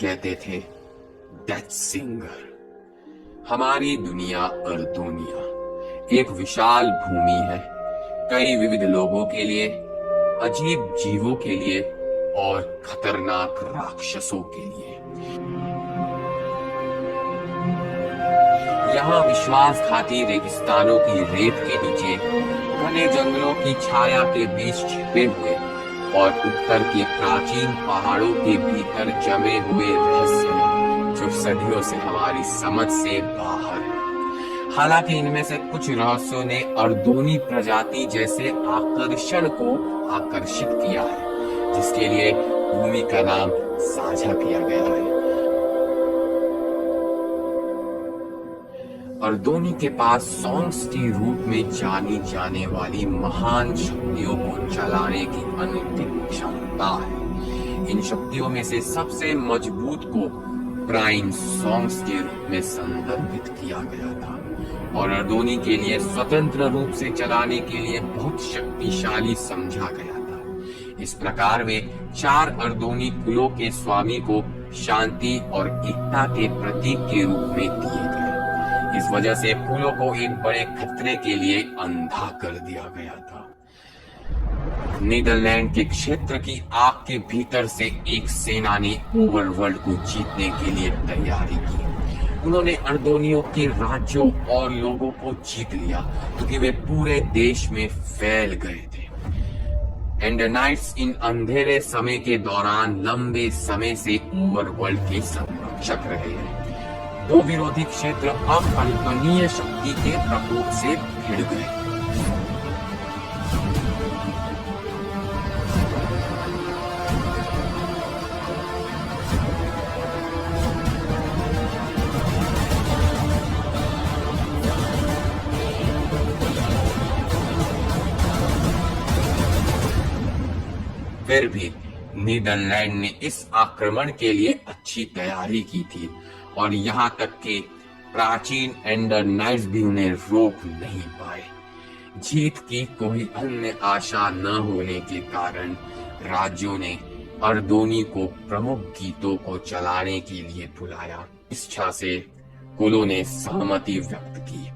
कहते थे death singer. हमारी दुनिया अर्दोनिया एक विशाल भूमि है, कई विविध लोगों के लिए, अजीब जीवों के लिए और खतरनाक राक्षसों के लिए। यहाँ विश्वासघाती रेगिस्तानों की रेत के नीचे, घने जंगलों की छाया के बीच छिपे हुए और उत्तर के प्राचीन पहाड़ों के भीतर जमे हुए रहस्य हैं, जो सदियों से हमारी समझ से बाहर है। हालांकि इनमें से कुछ रहस्यों ने अर्दोनी प्रजाति जैसे आकर्षण को आकर्षित किया है, जिसके लिए भूमि का नाम साझा किया गया है। अर्दोनी के पास सॉन्ग्स के रूप में जानी जाने वाली महान शक्तियों को चलाने की अनंतिम क्षमता है। इन शक्तियों में से सबसे मजबूत को प्राइम सॉन्ग्स के रूप में संदर्भित किया गया था और अर्दोनी के लिए स्वतंत्र रूप से चलाने के लिए बहुत शक्तिशाली समझा गया था। इस प्रकार वे 4 अर्दोनी कुलों के स्वामी को शांति और एकता के प्रतीक के रूप में दिए गए। इस वजह से फूलों को एक बड़े खतरे के लिए अंधा कर दिया गया था। नीदरलैंड के क्षेत्र की आग के भीतर से एक सेना ने ओवरवर्ल्ड को जीतने के लिए तैयारी की। उन्होंने अर्दोनियों के राज्यों और लोगों को जीत लिया क्योंकि वे पूरे देश में फैल गए थे। एंडरनाइट्स इन अंधेरे समय के दौरान लंबे समय से ओवरवर्ल्ड के संरक्षक रहे हैं। 2 विरोधी क्षेत्र अकल्पनीय शक्ति के प्रकोप से भिड़ गए। फिर भी नीदरलैंड ने इस आक्रमण के लिए अच्छी तैयारी की थी और यहाँ तक कि प्राचीन एंडरनाइट्स भी उन्हें रोक नहीं पाए। जीत की कोई अन्य आशा न होने के कारण राज्यों ने अर्दोनी को प्रमुख गीतों को चलाने के लिए बुलाया। इस इच्छा से कुलों ने सहमति व्यक्त की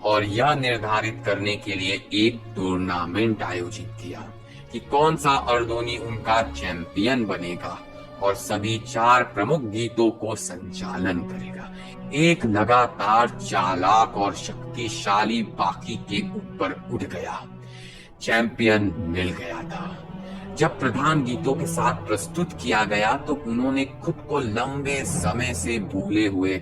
और यह निर्धारित करने के लिए एक टूर्नामेंट आयोजित किया कि कौन सा अर्दोनी उनका चैंपियन बनेगा और सभी 4 प्रमुख गीतों को संचालन करेगा। एक लगातार चालाक और शक्तिशाली बाकी के ऊपर उठ गया। चैंपियन मिल गया था। जब प्रधान गीतों के साथ प्रस्तुत किया गया तो उन्होंने खुद को लंबे समय से भूले हुए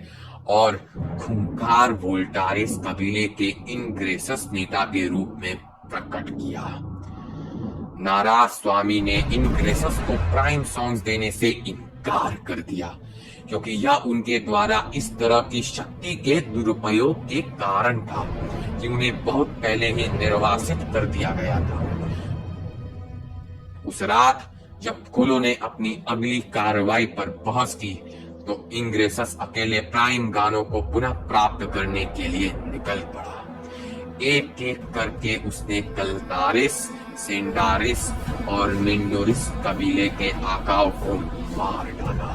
और खूंखार वोल्टारिस कबीले के इनग्रेसस नेता के रूप में प्रकट किया। नाराज स्वामी ने इनग्रेसस को प्राइम सॉन्ग्स देने से इनकार कर दिया क्योंकि यह उनके द्वारा इस तरह की शक्ति के दुरुपयोग के कारण था कि उन्हें बहुत पहले ही निर्वासित कर दिया गया था। उस रात जब कुलों ने अपनी अगली कार्रवाई पर बहस की तो इनग्रेसस अकेले प्राइम गानों को पुनः प्राप्त करने के लिए निकल पड़ा। एक एक करके उसने कल्तारिस, सेंडारिस और मिंडोरिस कबीले के आकाओं को मार डाला।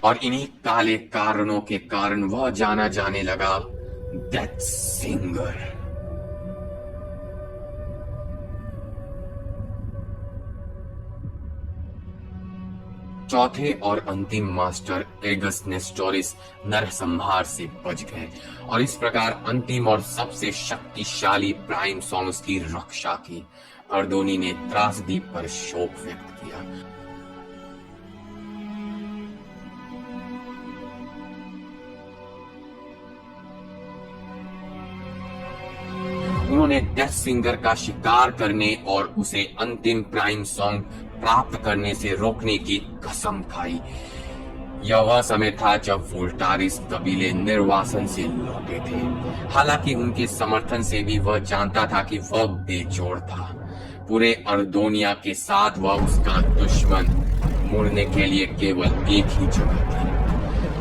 और इन्हीं काले कारणों के कारण वह जाना जाने लगा डेथ सिंगर। चौथे और अंतिम मास्टर एगस नेस्टोरिस नरसंहार से बच गए और इस प्रकार अंतिम और सबसे शक्तिशाली प्राइम सॉन्ग्स की रक्षा की। अर्दोनी ने त्रासदी पर शोक व्यक्त किया। उन्होंने डेथ सिंगर का शिकार करने और उसे अंतिम प्राइम सॉन्ग प्राप्त करने से रोकने की कसम खाई। यह वह समय था जब वोल्टारिस कबीले निर्वासन से लौटे थे। हालांकि उनके समर्थन से भी वह जानता था कि वह बेजोड़ था। पूरे अर्दोनिया के साथ वह उसका दुश्मन मुड़ने के लिए केवल एक ही जगह थी।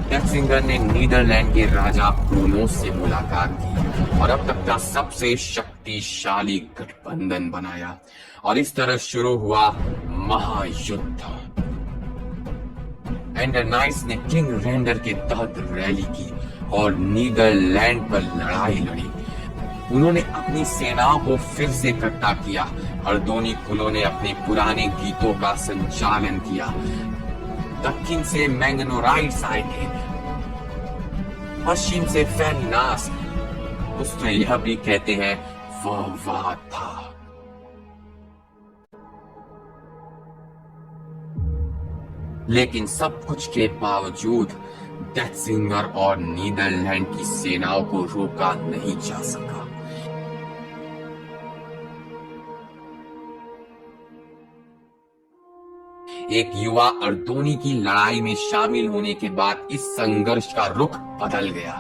डेथसिंगर ने नीदरलैंड के राजा क्रोनोस से मुलाकात की और अब तक का सबसे शक्तिशाली गठबंधन बनाया और इस तरह शुरू हुआ महायुद्ध। एंडरनाइट्स ने किंग रेंडर के तहत रैली की और नीदरलैंड पर लड़ाई लड़ी। उन्होंने अपनी सेनाओं को फिर से इकट्ठा और अर्दोनी कुलों ने अपने पुराने गीतों का संचालन किया। दक्षिण से मैंगनोराइट्स आए थे, पश्चिम से फेनिनास, उसमें यह भी कहते हैं वह वहां था। लेकिन सब कुछ के बावजूद डेथसिंगर और नीदरलैंड की सेनाओं को रोका नहीं जा सका। एक युवा अर्दोनी की लड़ाई में शामिल होने के बाद इस संघर्ष का रुख बदल गया।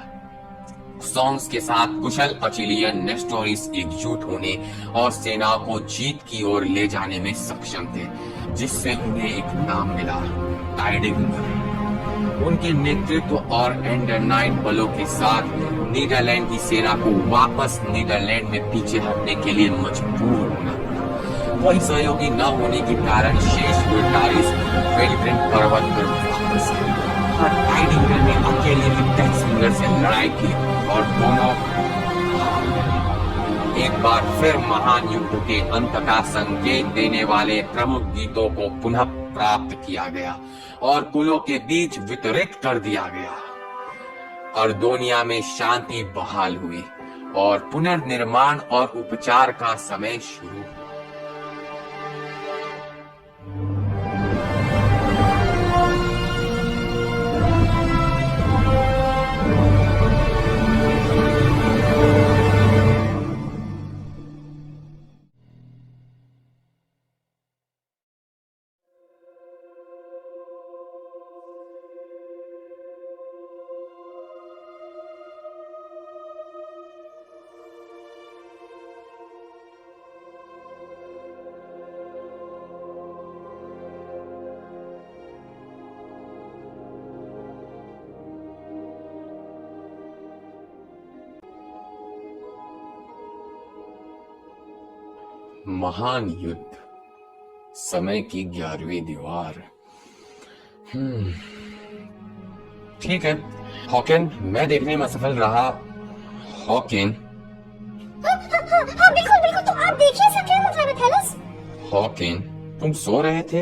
सॉन्ग्स के साथ कुशल अचिलियन नेस्टोरिस एकजुट होने और सेना को जीत की ओर ले जाने में सक्षम थे, जिससे उन्हें एक नाम मिला, टाइडिंगर। उनके नेतृत्व और एंडरनाइट बलों के साथ नीदरलैंड की सेना को वापस नीदरलैंड में पीछे हटने के लिए मजबूर होना पड़ा। कोई सहयोगी न होने के कारण शेष वोल्टारिस वेलग्रिन पर्वत पर वापस आए। टाइडिंगर ने अकेले ही डेथसिंगर से लड़ाई की और दोनों एक बार फिर महान युद्ध के अंत का संकेत देने वाले प्रमुख गीतों को पुनः प्राप्त किया गया और कुलों के बीच वितरित कर दिया गया। अर्दोनिया में शांति बहाल हुई और पुनर्निर्माण और उपचार का समय शुरू हुआ। महान युद्ध, समय की 11वीं दीवार। ठीक है हॉकिन, मैं देखने में असफल रहा। हॉकिन हाँ, बिल्कुल बिल्कुल, तो आप देखिए इसका क्या मतलब है थैलस? हॉकिन, तुम सो रहे थे?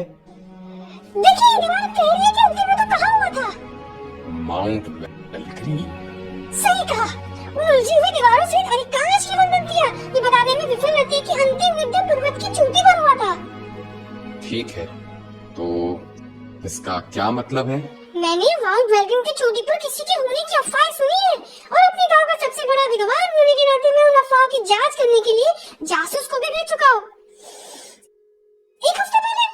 देखिए दीवार कह रही है कि अंतिम में तो कहा हुआ था माउंट वेलग्रीन। सही कहा। उन उलझी हुई दीवारों से अधिकांश की बंधन किया, ये बताने में विफल रहती है कि अंतिम युद्ध पर्वत की चोटी पर हुआ था। ठीक है, तो इसका क्या मतलब है? मैंने माउंट वेलग्रीन की चोटी पर किसी के होने की अफवाह सुनी है और अपने गांव का सबसे बड़ा विद्वान होने के नाते मैं उन अफवाहों की जांच करने के लिए जासूस को भी भेज चुका हूँ 1 हफ्ते पहले।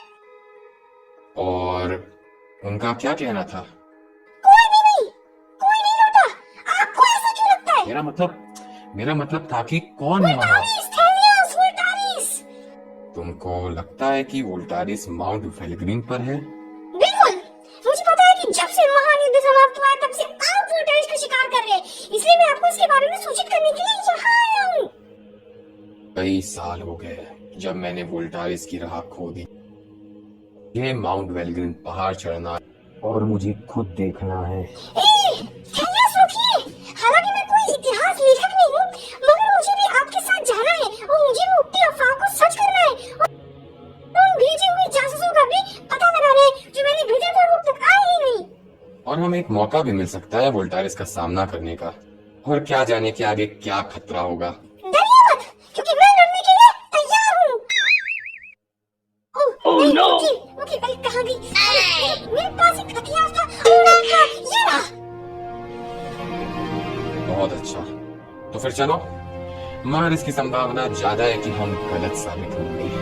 और उनका क्या कहना था? कोई नहीं लौटा। आपको ऐसा क्यों लगता है? मेरा मतलब था कि कौन है वहाँ? वोल्टारिस। तुमको लगता है कि वोल्टारिस माउंट वेलग्रीन पर है? बिल्कुल, मुझे पता है कि जब से महान युद्ध समाप्त हुआ है तब से आप वोल्टारिस का शिकार कर रहे हैं, इसलिए मैं आपको इसके बारे में सूचित करने के लिए यहाँ आया हूँ। कई साल हो गए जब मैंने वोल्टारिस की राह खो दी। ये माउंट वेलग्रीन पहाड़ चढ़ना और मुझे खुद देखना है। हालांकि मैं कोई इतिहास लेखक नहीं हूँ, मगर मुझे भी आपके साथ जाना है और मुझे भी उठती अफवाह को सच करना है और उन भेजे हुए जासूसों का भी पता लगाना है जो मैंने भेजा था वो तक आए ही नहीं। और हमें एक मौका भी मिल सकता है वोल्टारिस का सामना करने का, और क्या जाने के आगे क्या खतरा होगा। डरिए मत, क्योंकि मैं लड़ने के लिए तैयार हूँ। Oh no! ओके, कहाँ गई? मेरे पास एक हथियार था, ये रहा। बहुत अच्छा, तो फिर चलो, मगर इसकी संभावना ज्यादा है कि हम गलत साबित होंगे।